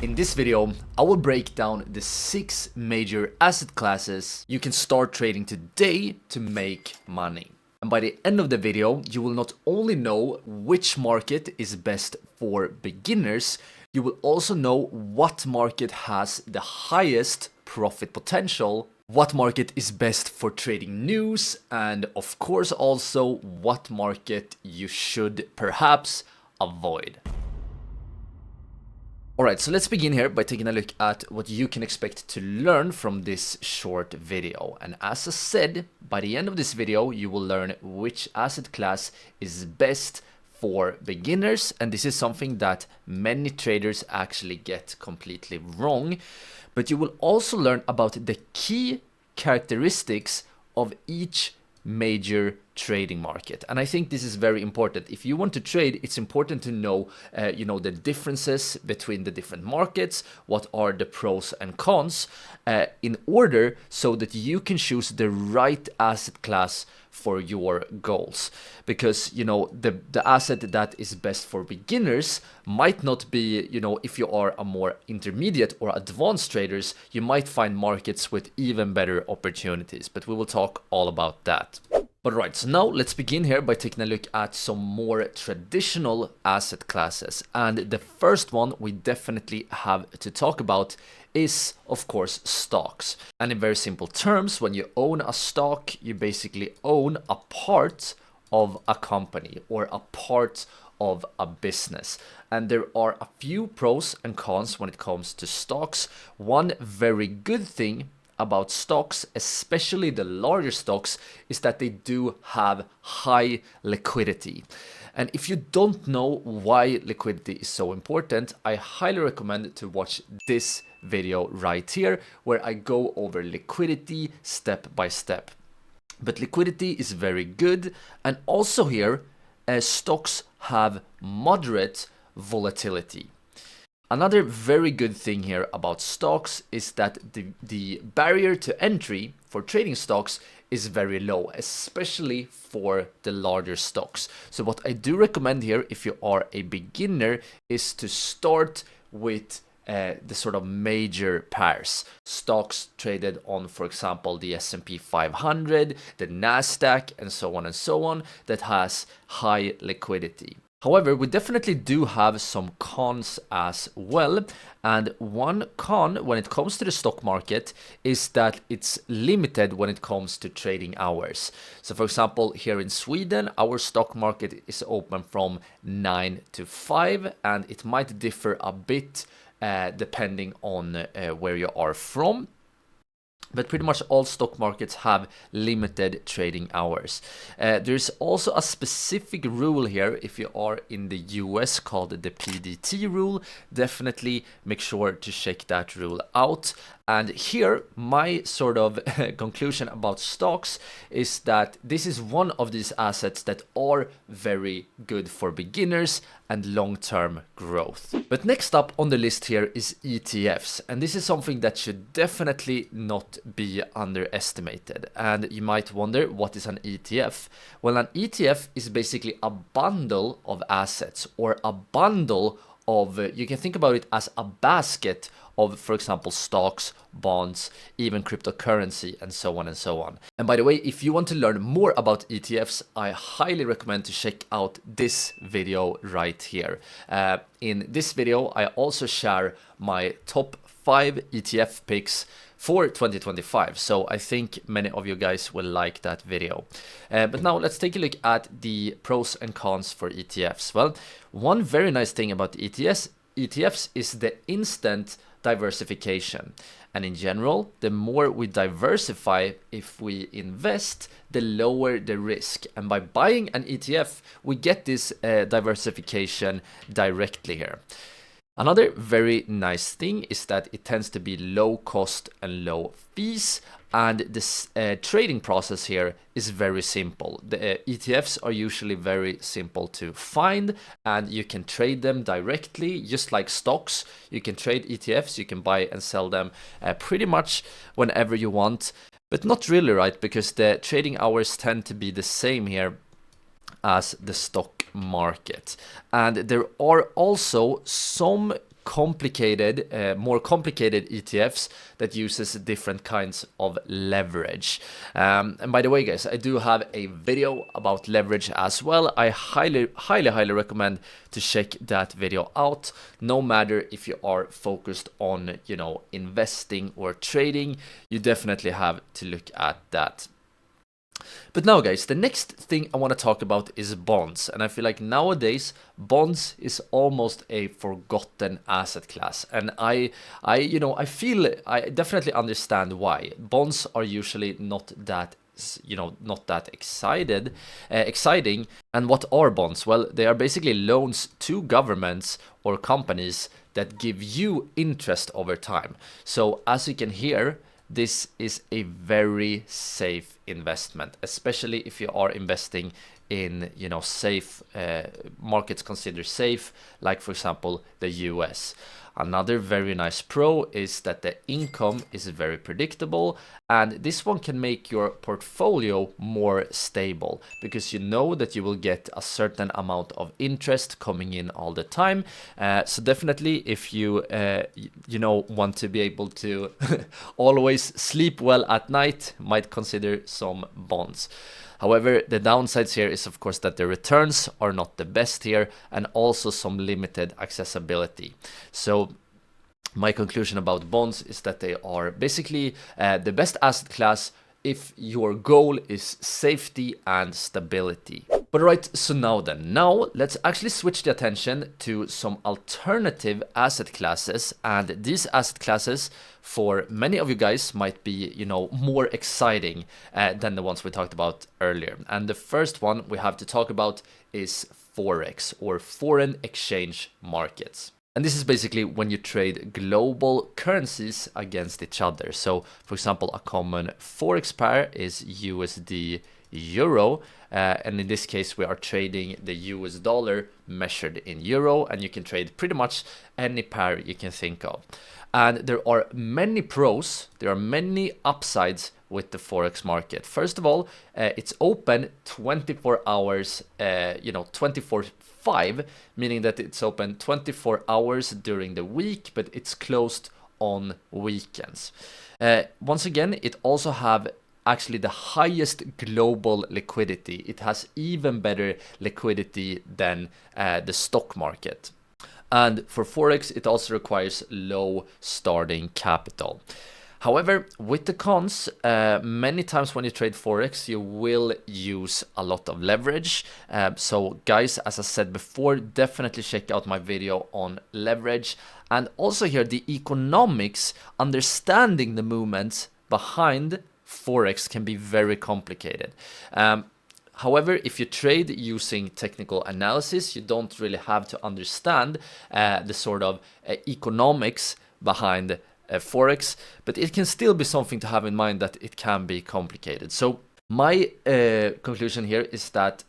In this video, I will break down the 6 major asset classes you can start trading today to make money. And by the end of the video, you will not only know which market is best for beginners, you will also know what market has the highest profit potential, what market is best for trading news, and of course also what market you should perhaps avoid. Alright, so let's begin here by taking a look at what you can expect to learn from this short video. And as I said, by the end of this video, you will learn which asset class is best for beginners. And this is something that many traders actually get completely wrong. But you will also learn about the key characteristics of each major trading market. And I think this is very important. If you want to trade, it's important to know the differences between the different markets, what are the pros and cons, in order so that you can choose the right asset class for your goals. Because the asset that is best for beginners might not be, if you are a more intermediate or advanced traders, you might find markets with even better opportunities, but we will talk all about that. But right, so now let's begin here by taking a look at some more traditional asset classes. And the first one we definitely have to talk about is, of course, stocks. And in very simple terms, when you own a stock, you basically own a part of a company or a part of a business. And there are a few pros and cons when it comes to stocks. One very good thing about stocks, especially the larger stocks, is that they do have high liquidity. And if you don't know why liquidity is so important, I highly recommend to watch this video right here, where I go over liquidity step by step. But liquidity is very good, and also here, stocks have moderate volatility. Another very good thing here about stocks is that the barrier to entry for trading stocks is very low, especially for the larger stocks. So what I do recommend here, if you are a beginner, is to start with the sort of major pairs. Stocks traded on, for example, the S&P 500, the Nasdaq, and so on, that has high liquidity. However, we definitely do have some cons as well. And one con when it comes to the stock market is that it's limited when it comes to trading hours. So for example, here in Sweden, our stock market is open from 9 to 5, and it might differ a bit depending on where you are from. But pretty much all stock markets have limited trading hours. There's also a specific rule here if you are in the US called the PDT rule. Definitely make sure to check that rule out. And here, my sort of conclusion about stocks is that this is one of these assets that are very good for beginners and long-term growth. But next up on the list here is ETFs. And this is something that should definitely not be underestimated. And you might wonder, what is an ETF? Well, an ETF is basically a bundle of assets, or a bundle of, you can think about it as a basket of, for example, stocks, bonds, even cryptocurrency, and so on. And by the way, if you want to learn more about ETFs, I highly recommend to check out this video right here. In this video, I also share my top 5 ETF picks for 2025. So I think many of you guys will like that video. But now let's take a look at the pros and cons for ETFs. Well, one very nice thing about ETFs is the instant diversification. And in general, the more we diversify, if we invest, the lower the risk. And by buying an ETF, we get this diversification directly here. Another very nice thing is that it tends to be low cost and low fees, and this trading process here is very simple. The ETFs are usually very simple to find, and you can trade them directly, just like stocks. You can trade ETFs, you can buy and sell them pretty much whenever you want, but not really, right? Because the trading hours tend to be the same here as the stock market. And there are also some more complicated ETFs that uses different kinds of leverage. And by the way, guys, I do have a video about leverage as well. I highly recommend to check that video out. No matter if you are focused on, you know, investing or trading, you definitely have to look at that. But now, guys, the next thing I want to talk about is bonds. And I feel like nowadays bonds is almost a forgotten asset class. And I definitely understand why. Bonds are usually not that exciting. And what are bonds? Well, they are basically loans to governments or companies that give you interest over time. So as you can hear, this is a very safe investment, especially if you are investing in, you know, safe markets considered safe, like for example the US. Another very nice pro is that the income is very predictable, and this one can make your portfolio more stable because you know that you will get a certain amount of interest coming in all the time. So definitely, if you want to be able to always sleep well at night, might consider some bonds. However, the downsides here is of course that the returns are not the best here, and also some limited accessibility. So my conclusion about bonds is that they are basically the best asset class if your goal is safety and stability. But alright, so now let's actually switch the attention to some alternative asset classes. And these asset classes for many of you guys might be, you know, more exciting than the ones we talked about earlier. And the first one we have to talk about is forex, or foreign exchange markets. And this is basically when you trade global currencies against each other. So for example, a common forex pair is USD Euro, and in this case we are trading the US dollar measured in euro, and you can trade pretty much any pair you can think of. And there are many pros, there are many upsides with the forex market. First of all, it's open 24 hours, 24/5, meaning that it's open 24 hours during the week, but it's closed on weekends. Once again, it also have actually the highest global liquidity. It has even better liquidity than the stock market. And for forex, it also requires low starting capital. However, with the cons, many times when you trade forex, you will use a lot of leverage. So guys, as I said before, definitely check out my video on leverage. And also here, the economics, understanding the movements behind forex can be very complicated. However, if you trade using technical analysis, you don't really have to understand the sort of economics behind forex, but it can still be something to have in mind that it can be complicated. So my conclusion here is that,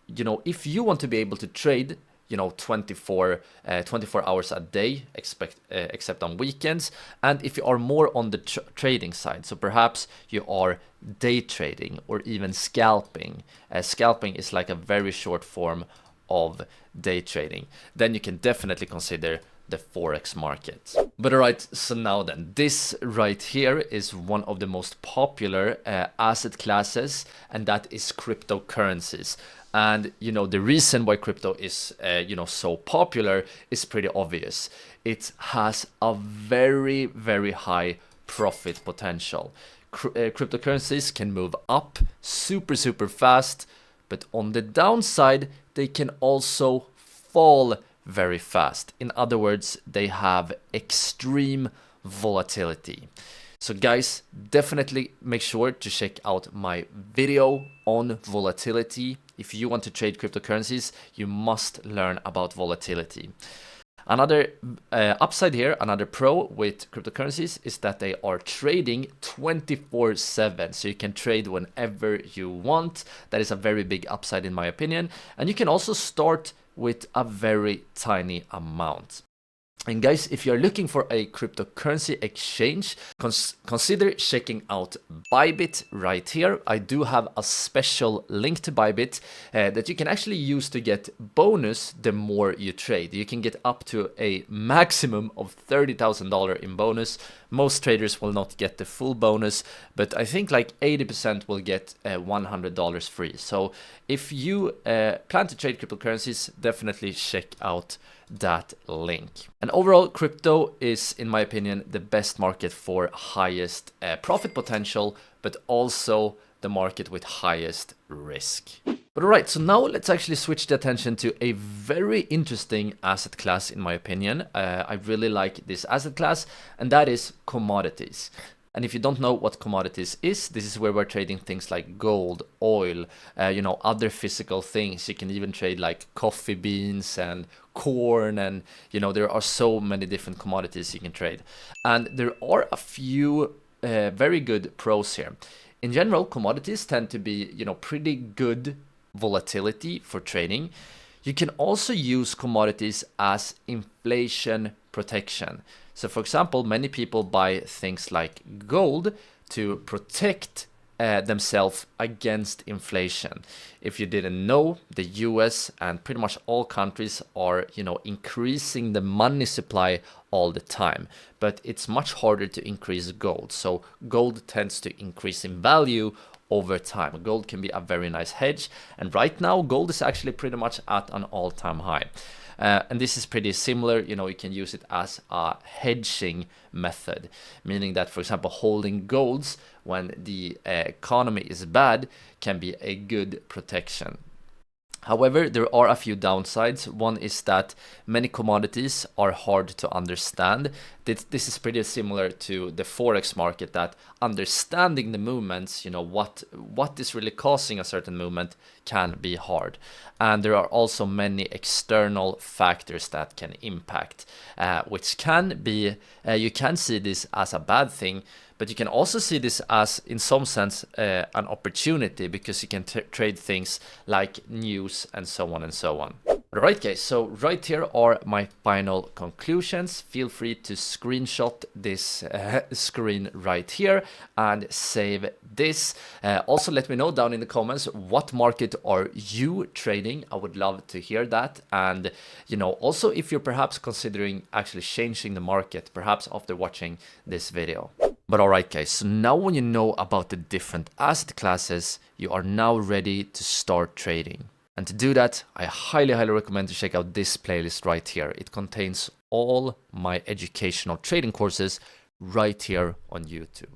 you know, if you want to be able to trade, you know, 24 hours a day, except on weekends, and if you are more on the trading side, so perhaps you are day trading or even scalping. Scalping is like a very short form of day trading. Then you can definitely consider the forex market. But alright, so now then, this right here is one of the most popular asset classes, and that is cryptocurrencies. And you know, the reason why crypto is so popular is pretty obvious. It has a very, very high profit potential. Cryptocurrencies can move up super fast, but on the downside, they can also fall very fast. In other words, they have extreme volatility. So guys, definitely make sure to check out my video on volatility. If you want to trade cryptocurrencies, you must learn about volatility. Another upside here, another pro with cryptocurrencies is that they are trading 24/7. So you can trade whenever you want. That is a very big upside in my opinion. And you can also start with a very tiny amount. And guys, if you're looking for a cryptocurrency exchange, consider checking out Bybit right here. I do have a special link to Bybit that you can actually use to get bonus the more you trade. You can get up to a maximum of $30,000 in bonus. Most traders will not get the full bonus, but I think like 80% will get $100 free. So if you plan to trade cryptocurrencies, definitely check out that link. And overall, crypto is, in my opinion, the best market for highest profit potential, but also the market with highest risk. But alright, so now let's actually switch the attention to a very interesting asset class, in my opinion. I really like this asset class, and that is commodities. And if you don't know what commodities is, this is where we're trading things like gold, oil, other physical things. You can even trade like coffee beans and corn, and there are so many different commodities you can trade. And there are a few very good pros here. In general, commodities tend to be, pretty good volatility for trading. You can also use commodities as inflation protection. So for example, many people buy things like gold to protect themselves against inflation. If you didn't know, the US and pretty much all countries are, increasing the money supply all the time, but it's much harder to increase gold. So gold tends to increase in value over time. Gold can be a very nice hedge, and right now gold is actually pretty much at an all-time high. And this is pretty similar, you can use it as a hedging method, meaning that, for example, holding golds when the economy is bad can be a good protection. However, there are a few downsides. One is that many commodities are hard to understand. This is pretty similar to the forex market, that understanding the movements, what is really causing a certain movement can be hard. And there are also many external factors that can impact, which can be, you can see this as a bad thing, but you can also see this as, in some sense, an opportunity, because you can trade things like news and so on and so on. Alright guys, so right here are my final conclusions. Feel free to screenshot this screen right here and save this. Also let me know down in the comments, what market are you trading? I would love to hear that. And also if you're perhaps considering actually changing the market, perhaps after watching this video. But alright guys, so now when you know about the different asset classes, you are now ready to start trading. And to do that, I highly recommend to check out this playlist right here. It contains all my educational trading courses right here on YouTube.